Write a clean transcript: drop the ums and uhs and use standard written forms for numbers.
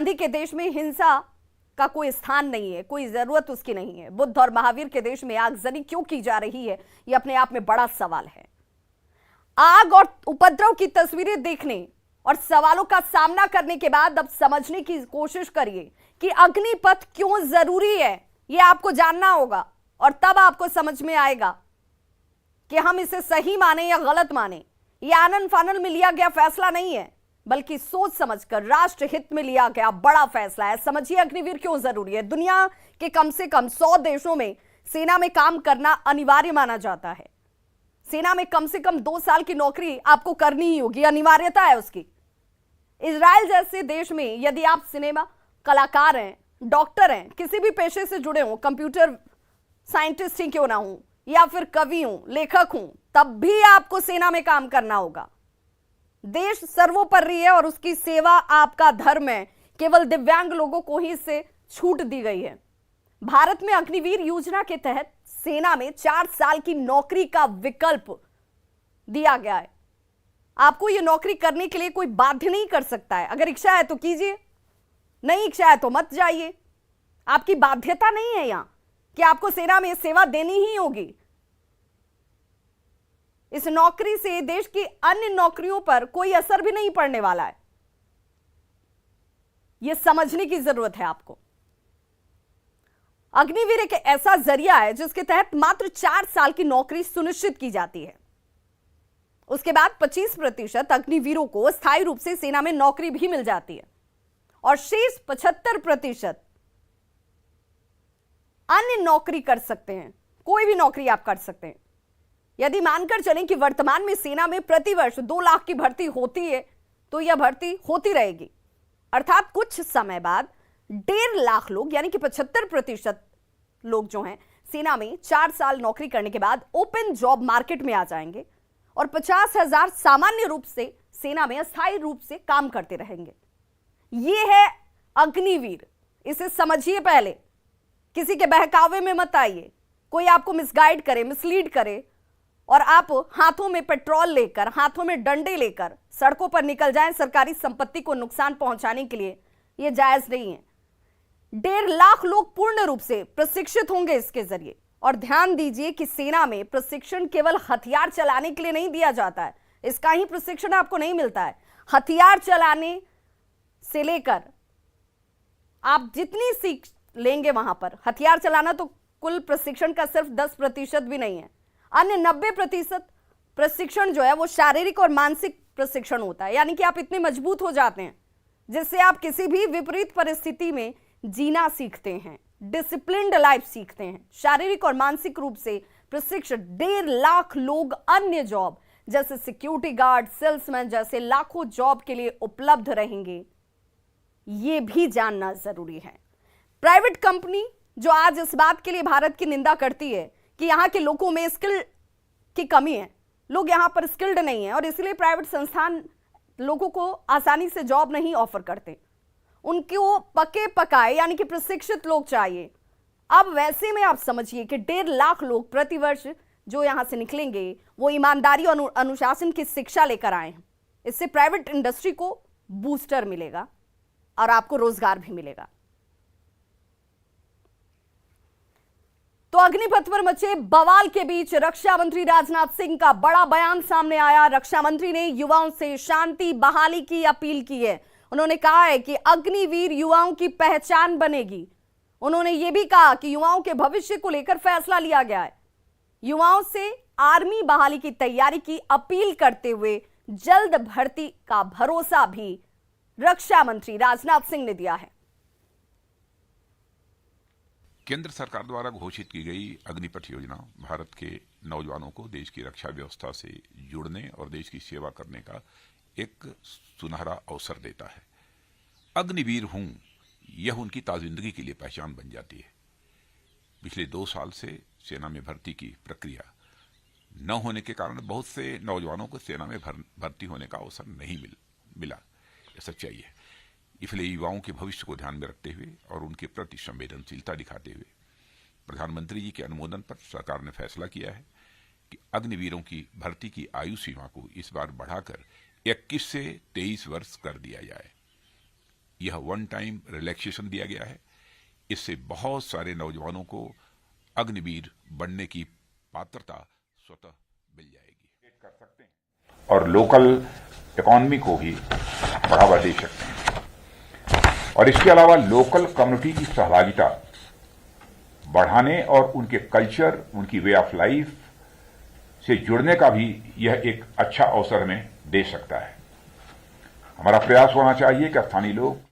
गांधी के देश में हिंसा का कोई स्थान नहीं है, कोई जरूरत उसकी नहीं है। बुद्ध और महावीर के देश में आगजनी क्यों की जा रही है, यह अपने आप में बड़ा सवाल है। आग और उपद्रव की तस्वीरें देखने और सवालों का सामना करने के बाद अब समझने की कोशिश करिए कि अग्निपथ क्यों जरूरी है। यह आपको जानना होगा और तब आपको समझ में आएगा कि हम इसे सही माने या गलत माने। यह आनन फानन में लिया गया फैसला नहीं है, बल्कि सोच समझकर राष्ट्र हित में लिया गया बड़ा फैसला है। समझिए अग्निवीर क्यों जरूरी है। दुनिया के कम से कम 100 देशों में सेना में काम करना अनिवार्य माना जाता है। सेना में कम से कम 2 साल की नौकरी आपको करनी ही होगी, अनिवार्यता है उसकी। इजराइल जैसे देश में यदि आप सिनेमा कलाकार हैं, डॉक्टर हैं, किसी भी पेशे से जुड़े हों, कंप्यूटर साइंटिस्ट ही क्यों ना हो, या फिर कवि हूं, लेखक हूं, तब भी आपको सेना में काम करना होगा। देश सर्वोपरि है और उसकी सेवा आपका धर्म है। केवल दिव्यांग लोगों को ही इससे छूट दी गई है। भारत में अग्निवीर योजना के तहत सेना में 4 साल की नौकरी का विकल्प दिया गया है। आपको यह नौकरी करने के लिए कोई बाध्य नहीं कर सकता है। अगर इच्छा है तो कीजिए, नहीं इच्छा है तो मत जाइए। आपकी बाध्यता नहीं है यहां कि आपको सेना में सेवा देनी ही होगी। इस नौकरी से देश की अन्य नौकरियों पर कोई असर भी नहीं पड़ने वाला है। यह समझने की जरूरत है आपको। अग्निवीर एक ऐसा जरिया है जिसके तहत मात्र 4 साल की नौकरी सुनिश्चित की जाती है। उसके बाद 25% अग्निवीरों को स्थायी रूप से सेना में नौकरी भी मिल जाती है और शेष 75% अन्य नौकरी कर सकते हैं। कोई भी नौकरी आप कर सकते हैं। यदि मानकर चलें कि वर्तमान में सेना में प्रतिवर्ष 2 लाख की भर्ती होती है, तो यह भर्ती होती रहेगी। अर्थात कुछ समय बाद 1.5 लाख लोग यानी कि 75% लोग जो हैं सेना में 4 साल नौकरी करने के बाद ओपन जॉब मार्केट में आ जाएंगे और 50,000 सामान्य रूप से सेना में अस्थायी रूप से काम करते रहेंगे। यह है अग्निवीर। इसे समझिए पहले, किसी के बहकावे में मत आइए। कोई आपको मिसगाइड करे, मिसलीड करे और आप हाथों में पेट्रोल लेकर, हाथों में डंडे लेकर सड़कों पर निकल जाएं सरकारी संपत्ति को नुकसान पहुंचाने के लिए, यह जायज नहीं है। 1.5 लाख लोग पूर्ण रूप से प्रशिक्षित होंगे इसके जरिए। और ध्यान दीजिए कि सेना में प्रशिक्षण केवल हथियार चलाने के लिए नहीं दिया जाता है। इसका ही प्रशिक्षण आपको नहीं मिलता है। हथियार चलाने से लेकर आप जितनी सीख लेंगे वहां पर, हथियार चलाना तो कुल प्रशिक्षण का सिर्फ 10% भी नहीं है। अन्य 90% प्रशिक्षण जो है वो शारीरिक और मानसिक प्रशिक्षण होता है। यानी कि आप इतने मजबूत हो जाते हैं जिससे आप किसी भी विपरीत परिस्थिति में जीना सीखते हैं, डिसिप्लिन्ड लाइफ सीखते हैं। शारीरिक और मानसिक रूप से प्रशिक्षण 1.5 लाख लोग अन्य जॉब जैसे सिक्योरिटी गार्ड, सेल्समैन जैसे लाखों जॉब के लिए उपलब्ध रहेंगे। यह भी जानना जरूरी है। प्राइवेट कंपनी जो आज इस बात के लिए भारत की निंदा करती है कि यहां के लोगों में स्किल की कमी है, लोग यहां पर स्किल्ड नहीं है और इसलिए प्राइवेट संस्थान लोगों को आसानी से जॉब नहीं ऑफर करते। उनको पके पकाए यानी कि प्रशिक्षित लोग चाहिए। अब वैसे में आप समझिए कि 1.5 लाख लोग प्रतिवर्ष जो यहां से निकलेंगे वो ईमानदारी और अनुशासन की शिक्षा लेकर आए हैं। इससे प्राइवेट इंडस्ट्री को बूस्टर मिलेगा और आपको रोजगार भी मिलेगा। तो अग्निपथ पर मचे बवाल के बीच रक्षा मंत्री राजनाथ सिंह का बड़ा बयान सामने आया। रक्षा मंत्री ने युवाओं से शांति बहाली की अपील की है। उन्होंने कहा है कि अग्निवीर युवाओं की पहचान बनेगी। उन्होंने यह भी कहा कि युवाओं के भविष्य को लेकर फैसला लिया गया है। युवाओं से आर्मी बहाली की तैयारी की अपील करते हुए जल्द भर्ती का भरोसा भी रक्षा मंत्री राजनाथ सिंह ने दिया है। केंद्र सरकार द्वारा घोषित की गई अग्निपथ योजना भारत के नौजवानों को देश की रक्षा व्यवस्था से जुड़ने और देश की सेवा करने का एक सुनहरा अवसर देता है। अग्निवीर हूं, यह उनकी ताजिंदगी के लिए पहचान बन जाती है। पिछले 2 साल से सेना में भर्ती की प्रक्रिया न होने के कारण बहुत से नौजवानों को सेना में भर्ती होने का अवसर नहीं मिला। यह सच्चाई है। इसलिए युवाओं के भविष्य को ध्यान में रखते हुए और उनके प्रति संवेदनशीलता दिखाते हुए प्रधानमंत्री जी के अनुमोदन पर सरकार ने फैसला किया है कि अग्निवीरों की भर्ती की आयु सीमा को इस बार बढ़ाकर 21 से 23 वर्ष कर दिया जाए। यह वन टाइम रिलैक्सेशन दिया गया है। इससे बहुत सारे नौजवानों को अग्निवीर बनने की पात्रता स्वतः मिल जाएगी। कर सकते हैं और लोकल इकोनॉमी को भी बढ़ावा दे सकते हैं और इसके अलावा लोकल कम्युनिटी की सहभागिता बढ़ाने और उनके कल्चर, उनकी वे ऑफ लाइफ से जुड़ने का भी यह एक अच्छा अवसर हमें दे सकता है। हमारा प्रयास होना चाहिए कि स्थानीय लोग